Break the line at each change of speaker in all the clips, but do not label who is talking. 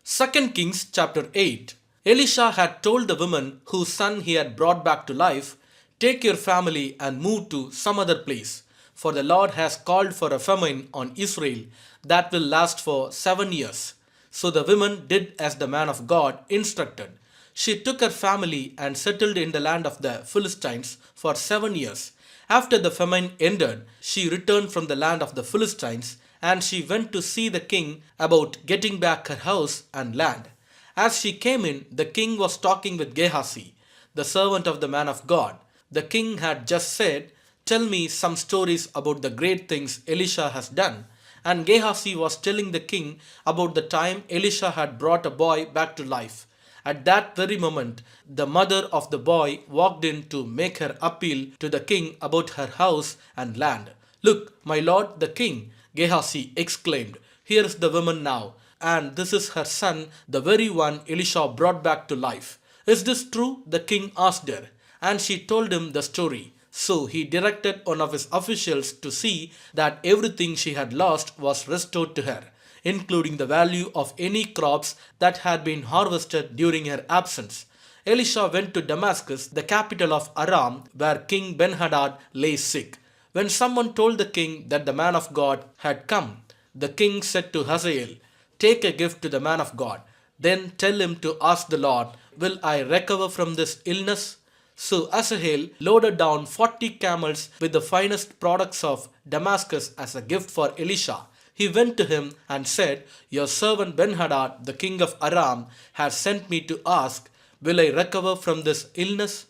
2 Kings chapter 8. Elisha had told the woman whose son he had brought back to life, "Take your family and move to some other place, for the Lord has called for a famine on Israel that will last for 7 years." So the woman did as the man of God instructed. She took her family and settled in the land of the Philistines for 7 years. After the famine ended, she returned from the land of the Philistines, and she went to see the king about getting back her house and land. As she came in, the king was talking with Gehazi, the servant of the man of God. The king had just said, "Tell me some stories about the great things Elisha has done." And Gehazi was telling the king about the time Elisha had brought a boy back to life. At that very moment, the mother of the boy walked in to make her appeal to the king about her house and land. "Look, my lord the king," Gehazi exclaimed, "here is the woman now, and this is her son, the very one Elisha brought back to life." "Is this true?" the king asked her, and she told him the story. So he directed one of his officials to see that everything she had lost was restored to her, including the value of any crops that had been harvested during her absence. Elisha went to Damascus, the capital of Aram, where King Ben-Hadad lay sick. When someone told the king that the man of God had come, the king said to Hazael, "Take a gift to the man of God. Then tell him to ask the Lord, 'Will I recover from this illness?'" So Asahel loaded down 40 camels with the finest products of Damascus as a gift for Elisha. He went to him and said, "Your servant Ben-Hadad, the king of Aram, has sent me to ask, 'Will I recover from this illness?'"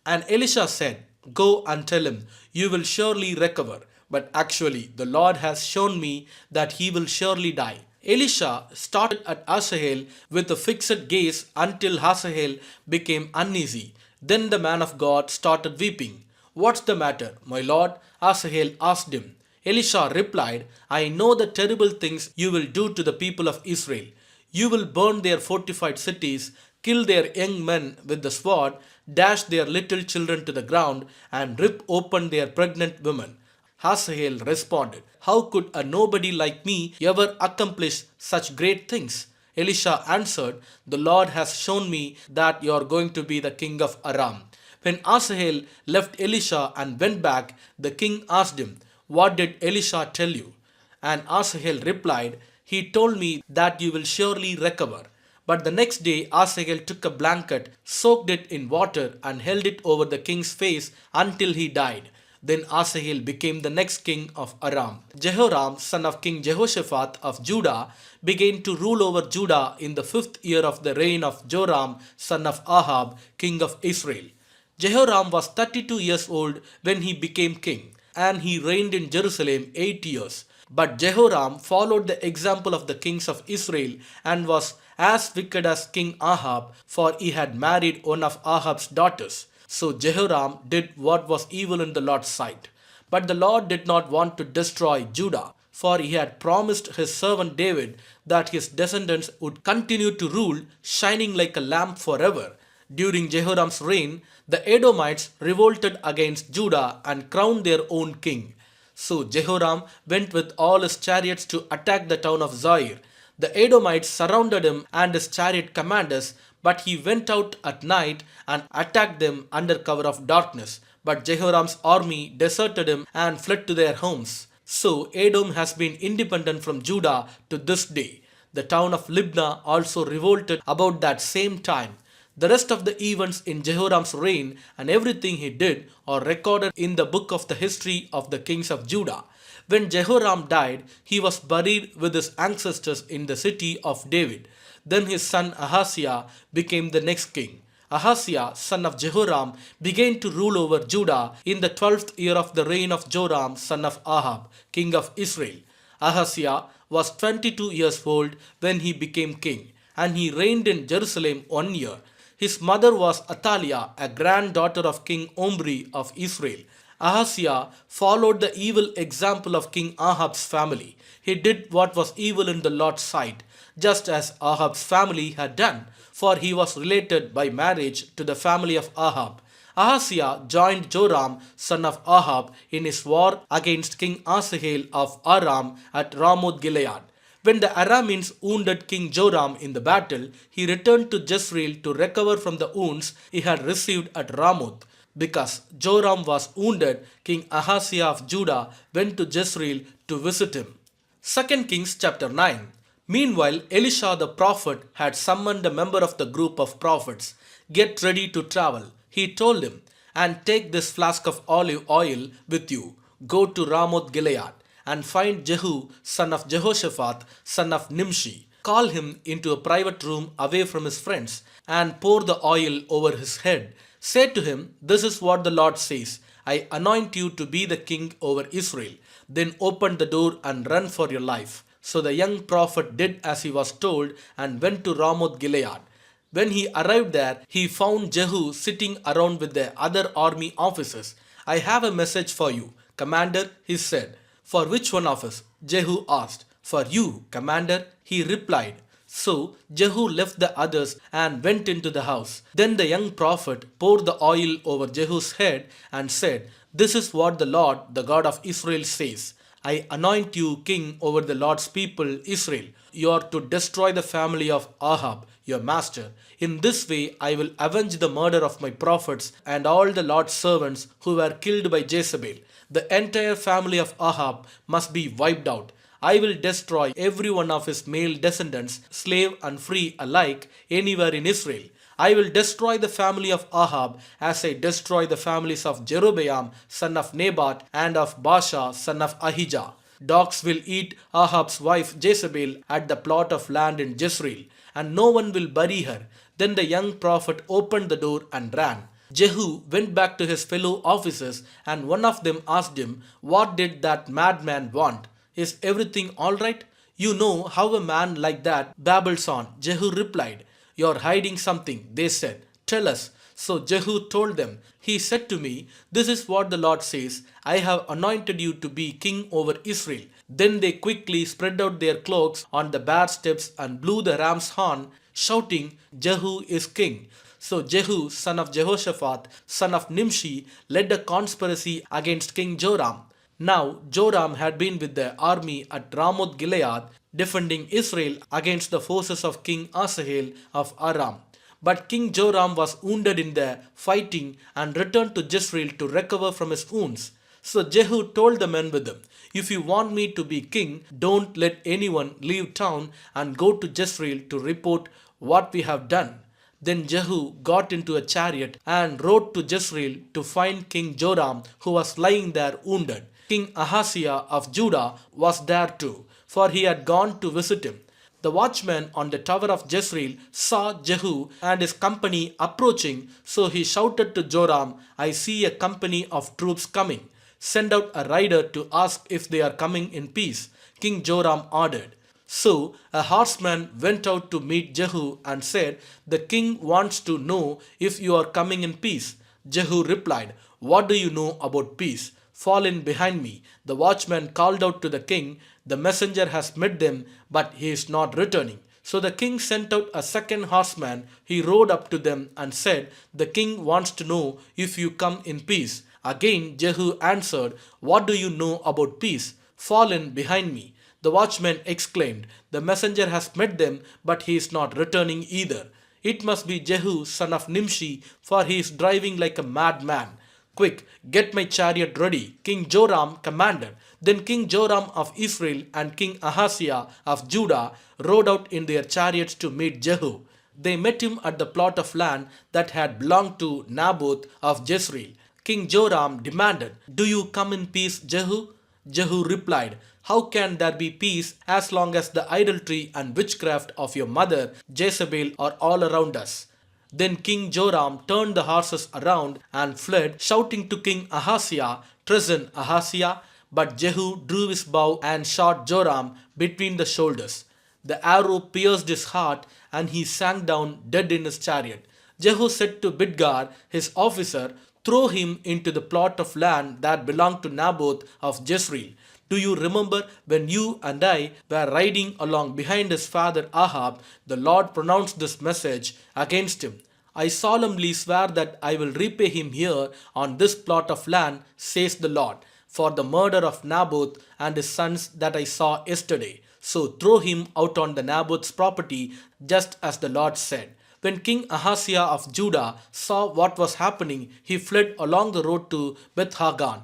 And Elisha said, "Go and tell him, 'You will surely recover.' But actually, the Lord has shown me that he will surely die." Elisha started at Asahel with a fixed gaze until Asahel became uneasy. Then the man of God started weeping. "What's the matter, my lord?" Asahel asked him. Elisha replied, "I know the terrible things you will do to the people of Israel. You will burn their fortified cities, kill their young men with the sword, dash their little children to the ground, and rip open their pregnant women." Asahel responded, "How could a nobody like me ever accomplish such great things?" Elisha answered, "The Lord has shown me that you are going to be the king of Aram." When Asahel left Elisha and went back, the king asked him, "What did Elisha tell you?" And Asahel replied, "He told me that you will surely recover." But the next day Asahel took a blanket, soaked it in water, and held it over the king's face until he died. Then Asahel became the next king of Aram. Jehoram, son of King Jehoshaphat of Judah, began to rule over Judah in the 5th year of the reign of Joram, son of Ahab, king of Israel. Jehoram was 32 years old when he became king, and he reigned in Jerusalem 8 years. But Jehoram followed the example of the kings of Israel and was as wicked as King Ahab, for he had married one of Ahab's daughters. So Jehoram did what was evil in the Lord's sight. But the Lord did not want to destroy Judah, for he had promised his servant David that his descendants would continue to rule, shining like a lamp forever. During Jehoram's reign, the Edomites revolted against Judah and crowned their own king. So Jehoram went with all his chariots to attack the town of Zair. The Edomites surrounded him and his chariot commanders, but he went out at night and attacked them under cover of darkness. But Jehoram's army deserted him and fled to their homes. So Edom has been independent from Judah to this day. The town of Libnah also revolted about that same time. The rest of the events in Jehoram's reign and everything he did are recorded in the book of the history of the kings of Judah. When Jehoram died, he was buried with his ancestors in the city of David. Then his son Ahaziah became the next king. Ahaziah, son of Jehoram, began to rule over Judah in the 12th year of the reign of Joram, son of Ahab, king of Israel. Ahaziah was 22 years old when he became king, and he reigned in Jerusalem 1 year. His mother was Athaliah, a granddaughter of King Omri of Israel. Ahaziah followed the evil example of King Ahab's family. He did what was evil in the Lord's sight, just as Ahab's family had done, for he was related by marriage to the family of Ahab. Ahaziah joined Joram, son of Ahab, in his war against King Asahel of Aram at Ramoth Gilead. When the Arameans wounded King Joram in the battle, he returned to Jezreel to recover from the wounds he had received at Ramoth. Because Joram was wounded, King Ahaziah of Judah went to Jezreel to visit him. 2 Kings chapter 9. Meanwhile, Elisha the prophet had summoned a member of the group of prophets. Get ready to travel, he told him, and take this flask of olive oil with you. Go to Ramoth Gilead and find Jehu, son of Jehoshaphat, son of Nimshi. Call him into a private room away from his friends and pour the oil over his head. Say to him, this is what the Lord says, I anoint you to be the king over Israel. Then open the door and run for your life. So the young prophet did as he was told and went to Ramoth Gilead. When he arrived there, he found Jehu sitting around with the other army officers. I have a message for you, Commander, he said. For which one of us? Jehu asked. For you, Commander, he replied. So Jehu left the others and went into the house. Then the young prophet poured the oil over Jehu's head and said, this is what the Lord, the God of Israel, says. I anoint you king over the Lord's people, Israel. You are to destroy the family of Ahab, your master. In this way I will avenge the murder of my prophets and all the Lord's servants who were killed by Jezebel. The entire family of Ahab must be wiped out. I will destroy every one of his male descendants, slave and free alike, anywhere in Israel. I will destroy the family of Ahab as I destroy the families of Jeroboam, son of Nebat, and of Baasha, son of Ahijah. Dogs will eat Ahab's wife Jezebel at the plot of land in Jezreel, and no one will bury her. Then the young prophet opened the door and ran. Jehu went back to his fellow officers, and one of them asked him, what did that madman want? Is everything all right? You know how a man like that babbles on. Jehu replied. You're hiding something, they said. Tell us. So Jehu told them. He said to me, this is what the Lord says. I have anointed you to be king over Israel. Then they quickly spread out their cloaks on the bare steps and blew the ram's horn, shouting, Jehu is king. So Jehu, son of Jehoshaphat, son of Nimshi, led a conspiracy against King Joram. Now Joram had been with the army at Ramoth Gilead, defending Israel against the forces of King Asahel of Aram. But King Joram was wounded in the fighting and returned to Jezreel to recover from his wounds. So Jehu told the men with him, if you want me to be king, don't let anyone leave town and go to Jezreel to report what we have done. Then Jehu got into a chariot and rode to Jezreel to find King Joram, who was lying there wounded. King Ahaziah of Judah was there too, for he had gone to visit him. The watchman on the tower of Jezreel saw Jehu and his company approaching, so he shouted to Joram, I see a company of troops coming. Send out a rider to ask if they are coming in peace. King Joram ordered. So a horseman went out to meet Jehu and said, the king wants to know if you are coming in peace. Jehu replied, what do you know about peace? Fall in behind me. The watchman called out to the king, the messenger has met them, but he is not returning. So the king sent out a second horseman. He rode up to them and said, the king wants to know if you come in peace. Again Jehu answered, what do you know about peace? Fall in behind me. The watchman exclaimed, the messenger has met them, but he is not returning either. It must be Jehu, son of Nimshi, for he is driving like a madman. Quick, get my chariot ready, King Joram commanded. Then King Joram of Israel and King Ahaziah of Judah rode out in their chariots to meet Jehu. They met him at the plot of land that had belonged to Naboth of Jezreel. King Joram demanded, do you come in peace, Jehu? Jehu replied, how can there be peace as long as the idolatry and witchcraft of your mother Jezebel are all around us? Then King Joram turned the horses around and fled, shouting to King Ahaziah, treason Ahaziah. But Jehu drew his bow and shot Joram between the shoulders. The arrow pierced his heart and he sank down dead in his chariot. Jehu said to Bidkar, his officer, throw him into the plot of land that belonged to Naboth of Jezreel. Do you remember when you and I were riding along behind his father Ahab, the Lord pronounced this message against him. I solemnly swear that I will repay him here on this plot of land, says the Lord, for the murder of Naboth and his sons that I saw yesterday. So throw him out on the Naboth's property, just as the Lord said. When King Ahaziah of Judah saw what was happening, he fled along the road to Beth-Hagan.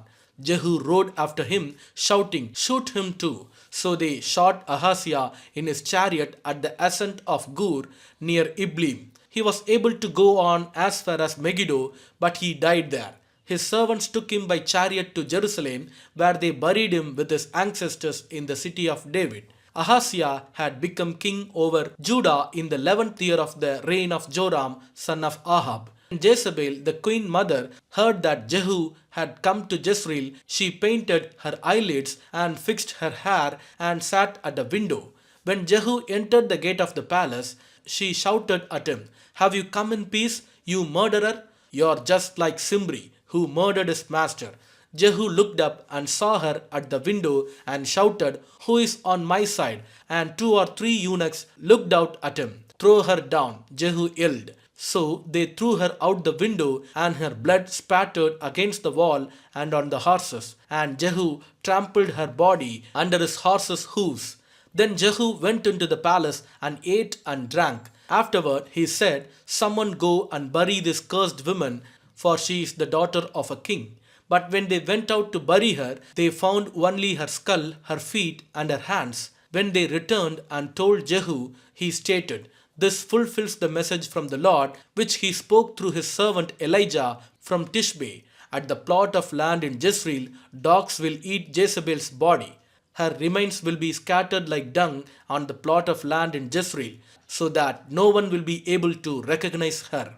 Jehu rode after him, shouting, "Shoot him too." So they shot Ahaziah in his chariot at the ascent of Gur near Iblim. He was able to go on as far as Megiddo, but he died there. His servants took him by chariot to Jerusalem, where they buried him with his ancestors in the city of David. Ahaziah had become king over Judah in the 11th year of the reign of Joram, son of Ahab. When Jezebel, the queen mother, heard that Jehu had come to Jezreel, she painted her eyelids and fixed her hair and sat at a window. When Jehu entered the gate of the palace, she shouted at him, "Have you come in peace, you murderer? You are just like Simri, who murdered his master." Jehu looked up and saw her at the window and shouted, "Who is on my side?" And 2 or 3 eunuchs looked out at him. "Throw her down," Jehu yelled. So they threw her out the window, and her blood spattered against the wall and on the horses, and Jehu trampled her body under his horses' hoofs. Then Jehu went into the palace and ate and drank. Afterward he said, "Someone go and bury this cursed woman, for she is the daughter of a king." But when they went out to bury her, they found only her skull, her feet, and her hands. When they returned and told Jehu, he stated, "This fulfills the message from the Lord, which he spoke through his servant Elijah from Tishbe. At the plot of land in Jezreel, dogs will eat Jezebel's body. Her remains will be scattered like dung on the plot of land in Jezreel, so that no one will be able to recognize her."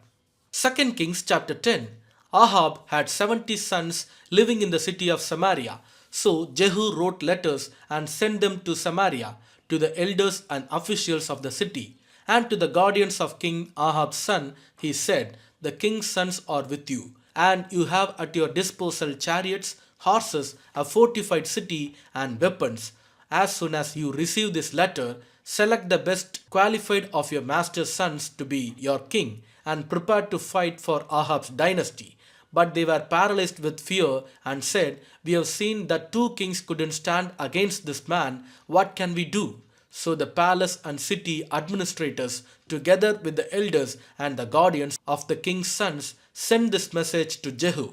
2 Kings chapter 10. Ahab had 70 sons living in the city of Samaria. So Jehu wrote letters and sent them to Samaria, to the elders and officials of the city, and to the guardians of King Ahab's son. He said, "The king's sons are with you, and you have at your disposal chariots, horses, a fortified city, and weapons. As soon as you receive this letter, select the best qualified of your master's sons to be your king, and prepare to fight for Ahab's dynasty." But they were paralyzed with fear and said, "We have seen that 2 kings couldn't stand against this man. What can we do?" So the palace and city administrators, together with the elders and the guardians of the king's sons, sent this message to Jehu: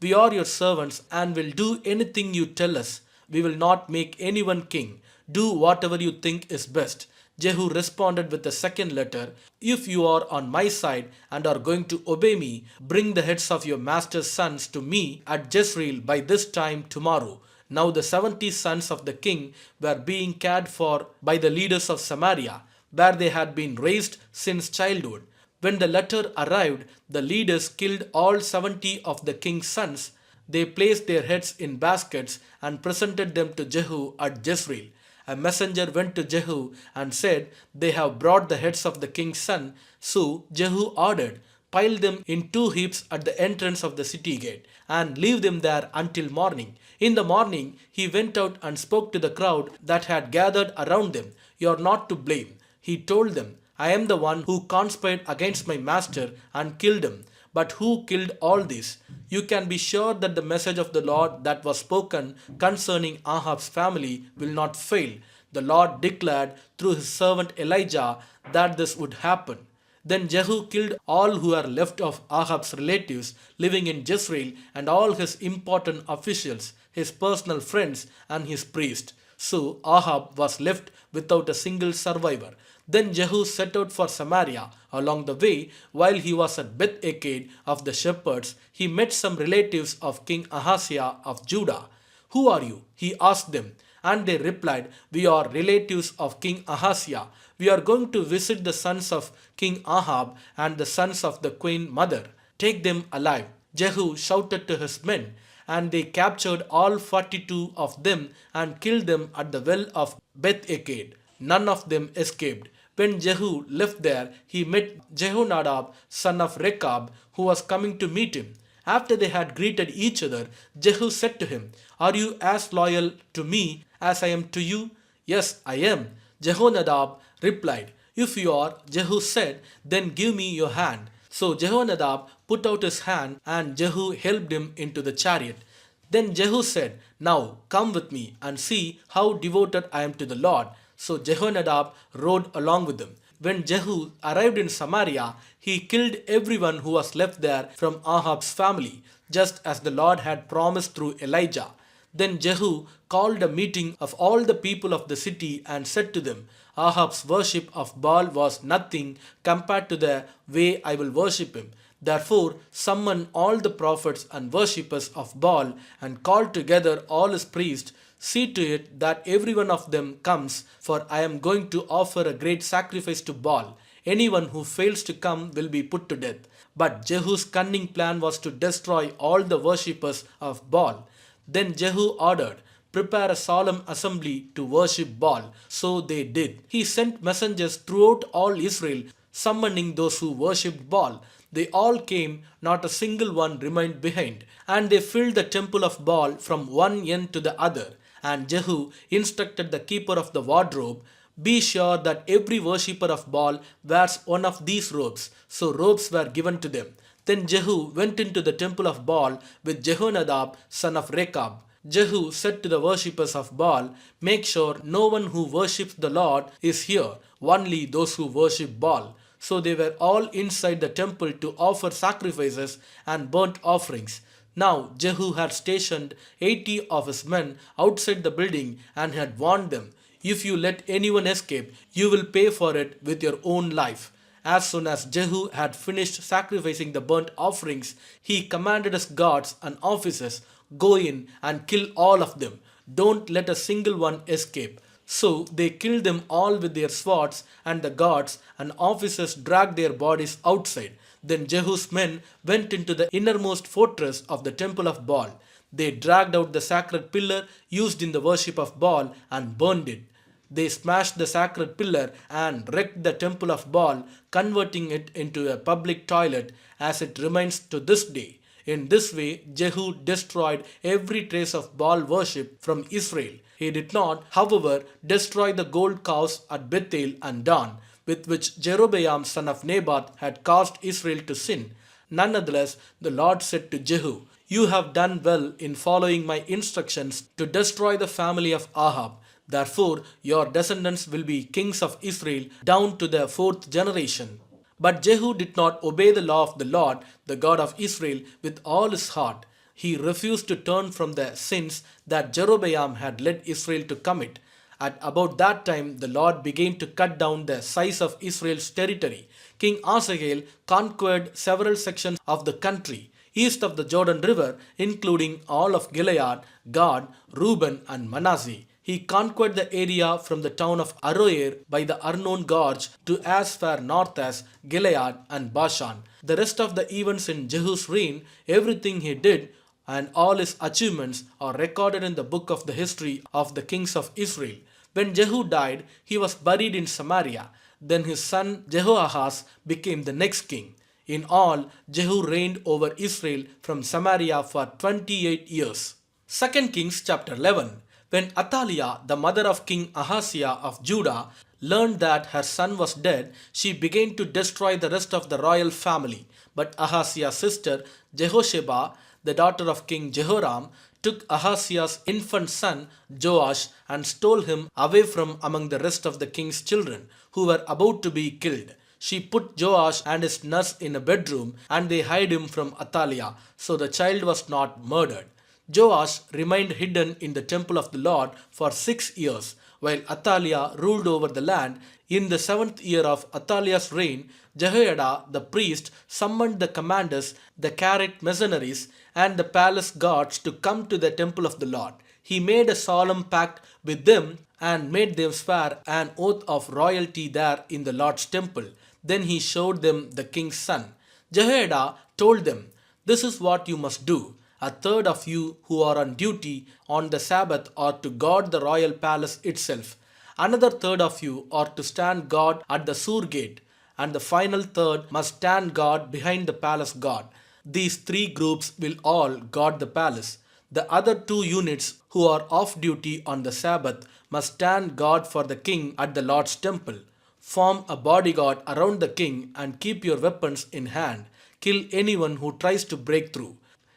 "We are your servants and will do anything you tell us. We will not make anyone king. Do whatever you think is best." Jehu responded with a second letter, "If you are on my side and are going to obey me, bring the heads of your master's sons to me at Jezreel by this time tomorrow." Now the 70 sons of the king were being cared for by the leaders of Samaria, where they had been raised since childhood. When the letter arrived, the leaders killed all 70 of the king's sons. They placed their heads in baskets and presented them to Jehu at Jezreel. A messenger went to Jehu and said, "They have brought the heads of the king's son." So Jehu ordered, "Pile them in 2 heaps at the entrance of the city gate, and leave them there until morning." In the morning he went out and spoke to the crowd that had gathered around them. "You are not to blame," he told them. "I am the one who conspired against my master and killed him. But who killed all this? You can be sure that the message of the Lord that was spoken concerning Ahab's family will not fail. The Lord declared through his servant Elijah that this would happen." Then Jehu killed all who were left of Ahab's relatives living in Jezreel, and all his important officials, his personal friends, and his priests. So Ahab was left without a single survivor. Then Jehu set out for Samaria. Along the way, while he was at Beth-Eked of the shepherds, he met some relatives of King Ahaziah of Judah. "Who are you?" he asked them. And they replied, "We are relatives of King Ahaziah. We are going to visit the sons of King Ahab and the sons of the queen mother. Take them alive." Jehu shouted to his men, and they captured all 42 of them and killed them at the well of Beth-Eked. None of them escaped. When Jehu left there, he met Jehonadab, son of Rechab, who was coming to meet him. After they had greeted each other, Jehu said to him, "Are you as loyal to me as I am to you?" "Yes, I am," Jehonadab replied. "If you are," Jehu said, "then give me your hand." So Jehonadab put out his hand, and Jehu helped him into the chariot. Then Jehu said, "Now come with me and see how devoted I am to the Lord." So Jehonadab rode along with him. When Jehu arrived in Samaria, he killed everyone who was left there from Ahab's family, just as the Lord had promised through Elijah. Then Jehu called a meeting of all the people of the city and said to them, Ahab's worship of Baal was nothing compared to the way I will worship him. Therefore, summon all the prophets and worshippers of Baal and call together all his priests. See to it that every one of them comes, for I am going to offer a great sacrifice to Baal. Anyone who fails to come will be put to death. But Jehu's cunning plan was to destroy all the worshippers of Baal. Then Jehu ordered, Prepare a solemn assembly to worship Baal. So they did. He sent messengers throughout all Israel, summoning those who worshipped Baal. They all came, not a single one remained behind. And they filled the temple of Baal from one end to the other. And Jehu instructed the keeper of the wardrobe, Be sure that every worshipper of Baal wears one of these robes. So robes were given to them. Then Jehu went into the temple of Baal with Jehonadab, son of Rechab. Jehu said to the worshippers of Baal, Make sure no one who worships the Lord is here, only those who worship Baal. So they were all inside the temple to offer sacrifices and burnt offerings. Now Jehu had stationed 80 of his men outside the building and had warned them, If you let anyone escape, you will pay for it with your own life. As soon as Jehu had finished sacrificing the burnt offerings, he commanded his guards and officers, Go in and kill all of them. Don't let a single one escape. So they killed them all with their swords, and the guards and officers dragged their bodies outside. Then Jehu's men went into the innermost fortress of the temple of Baal. They dragged out the sacred pillar used in the worship of Baal and burned it. They smashed the sacred pillar and wrecked the temple of Baal, converting it into a public toilet as it remains to this day. In this way, Jehu destroyed every trace of Baal worship from Israel. He did not, however, destroy the gold calves at Bethel and Dan, with which Jeroboam son of Nebat had caused Israel to sin. Nonetheless, the Lord said to Jehu, You have done well in following my instructions to destroy the family of Ahab. Therefore, your descendants will be kings of Israel down to the fourth generation. But Jehu did not obey the law of the Lord, the God of Israel, with all his heart. He refused to turn from the sins that Jeroboam had led Israel to commit. At about that time, the Lord began to cut down the size of Israel's territory. King Asahel conquered several sections of the country east of the Jordan River, including all of Gilead, Gad, Reuben, and Manasseh. He conquered the area from the town of Aroer by the Arnon Gorge to as far north as Gilead and Bashan. The rest of the events in Jehu's reign, everything he did, and all his achievements are recorded in the book of the history of the kings of Israel. When Jehu died, he was buried in Samaria. Then his son Jehoahaz became the next king. In all, Jehu reigned over Israel from Samaria for 28 years. 2 Kings chapter 11. When Athaliah, the mother of King Ahaziah of Judah, learned that her son was dead, she began to destroy the rest of the royal family. But Ahaziah's sister Jehosheba, the daughter of King Jehoram, took Ahaziah's infant son Joash and stole him away from among the rest of the king's children, who were about to be killed. She put Joash and his nurse in a bedroom, and they hid him from Athaliah, so the child was not murdered. Joash remained hidden in the temple of the Lord for 6 years, while Athaliah ruled over the land. In the 7th year of Athaliah's reign, Jehoiada the priest summoned the commanders, the carrot mercenaries, and the palace guards to come to the temple of the Lord. He made a solemn pact with them and made them swear an oath of royalty there in the Lord's temple. Then he showed them the king's son. Jehoiada told them, This is what you must do. A third of you who are on duty on the Sabbath are to guard the royal palace itself. Another third of you are to stand guard at the Sur gate, and the final third must stand guard behind the palace guard. These 3 groups will all guard the palace. The other 2 units who are off duty on the Sabbath must stand guard for the king at the Lord's temple. Form a bodyguard around the king and keep your weapons in hand. Kill anyone who tries to break through.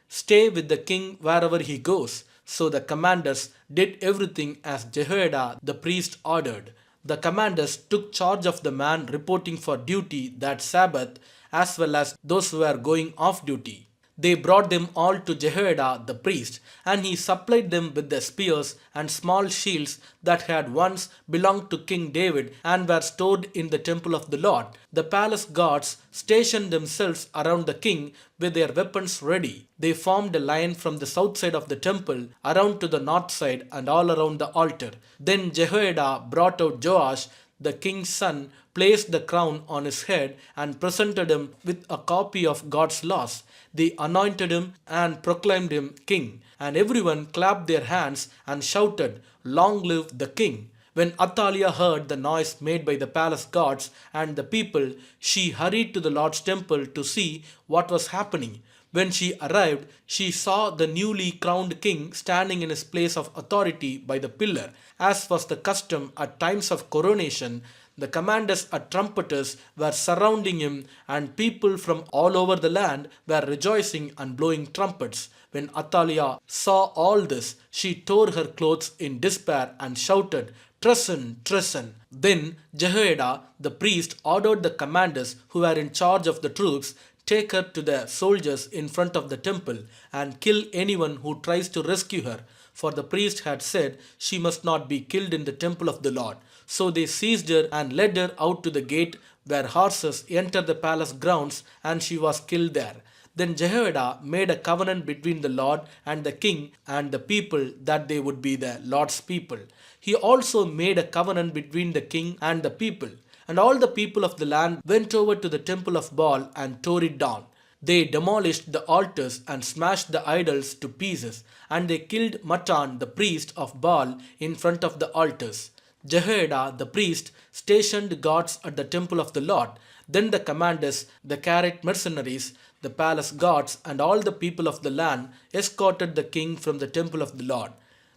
Stay with the king wherever he goes. So the commanders did everything as Jehoiada the priest ordered. The commanders took charge of the man reporting for duty that Sabbath as well as those who were going off duty. They brought them all to Jehoiada the priest, and he supplied them with the spears and small shields that had once belonged to King David and were stored in the temple of the Lord. The palace guards stationed themselves around the king with their weapons ready. They formed a line from the south side of the temple around to the north side and all around the altar. Then Jehoiada brought out Joash, the king's son, placed the crown on his head and presented him with a copy of God's laws. They anointed him and proclaimed him king, and everyone clapped their hands and shouted, "Long live the king!" When Athaliah heard the noise made by the palace guards and the people, she hurried to the Lord's temple to see what was happening. When she arrived, she saw the newly crowned king standing in his place of authority by the pillar. As was the custom at times of coronation, the commanders and trumpeters were surrounding him, and people from all over the land were rejoicing and blowing trumpets. When Athaliah saw all this, she tore her clothes in despair and shouted, "Treason, treason!" Then Jehoiada the priest ordered the commanders who were in charge of the troops, "Take her to the soldiers in front of the temple and kill anyone who tries to rescue her." For the priest had said she must not be killed in the temple of the Lord. So they seized her and led her out to the gate where horses enter the palace grounds, and she was killed there. Then Jehoiada made a covenant between the Lord and the king and the people that they would be the Lord's people. He also made a covenant between the king and the people. And all the people of the land went over to the temple of Baal and tore it down. They demolished the altars and smashed the idols to pieces, and they killed Mattan the priest of Baal in front of the altars. Jehoiada the priest stationed guards at the temple of the Lord. Then the commanders, the Carite mercenaries, the palace guards, and all the people of the land escorted the king from the temple of the Lord.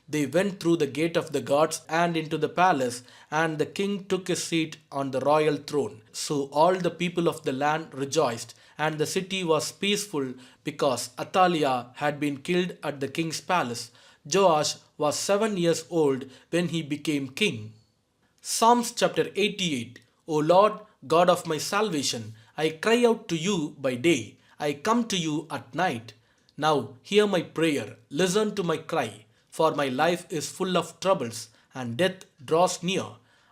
They went through the gate of the guards and into the palace, and the king took his seat on the royal throne. So all the people of the land rejoiced, and the city was peaceful because Athaliah had been killed at the king's palace. Joash was 7 years old when he became king. Psalms chapter 88. O Lord, God of my salvation, I cry out to you by day. I come to you at night. Now hear my prayer, listen to my cry. For my life is full of troubles, and death draws near.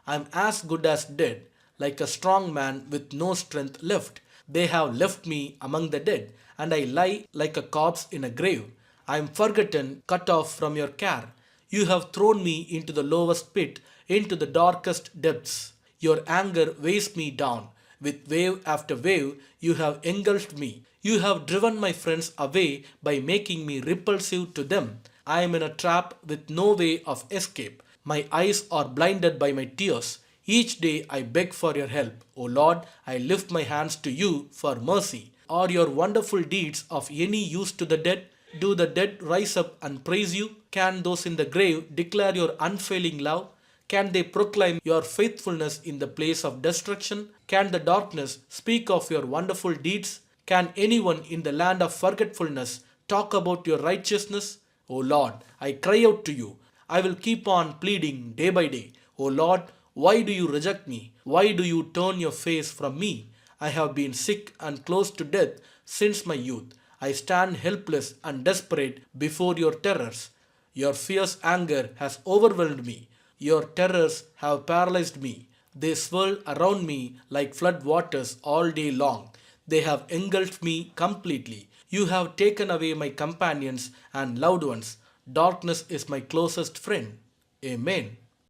I am as good as dead, like a strong man with no strength left. They have left me among the dead, and I lie like a corpse in a grave. I am forgotten, cut off from your care. You have thrown me into the lowest pit, into the darkest depths. Your anger weighs me down. With wave after wave, you have engulfed me. You have driven my friends away by making me repulsive to them. I am in a trap with no way of escape. My eyes are blinded by my tears. Each day I beg for your help. O Lord, I lift my hands to you for mercy. Are your wonderful deeds of any use to the dead? Do the dead rise up and praise you? Can those in the grave declare your unfailing love? Can they proclaim your faithfulness in the place of destruction? Can the darkness speak of your wonderful deeds? Can anyone in the land of forgetfulness talk about your righteousness? O Lord, I cry out to you. I will keep on pleading day by day. O Lord, why do you reject me? Why do you turn your face from me? I have been sick and close to death since my youth. I stand helpless and desperate before your terrors. Your fierce anger has overwhelmed me. Your terrors have paralyzed me. They swirl around me like flood waters all day long. They have engulfed me completely. You have taken away my companions and loved ones. Darkness is my closest friend. Amen.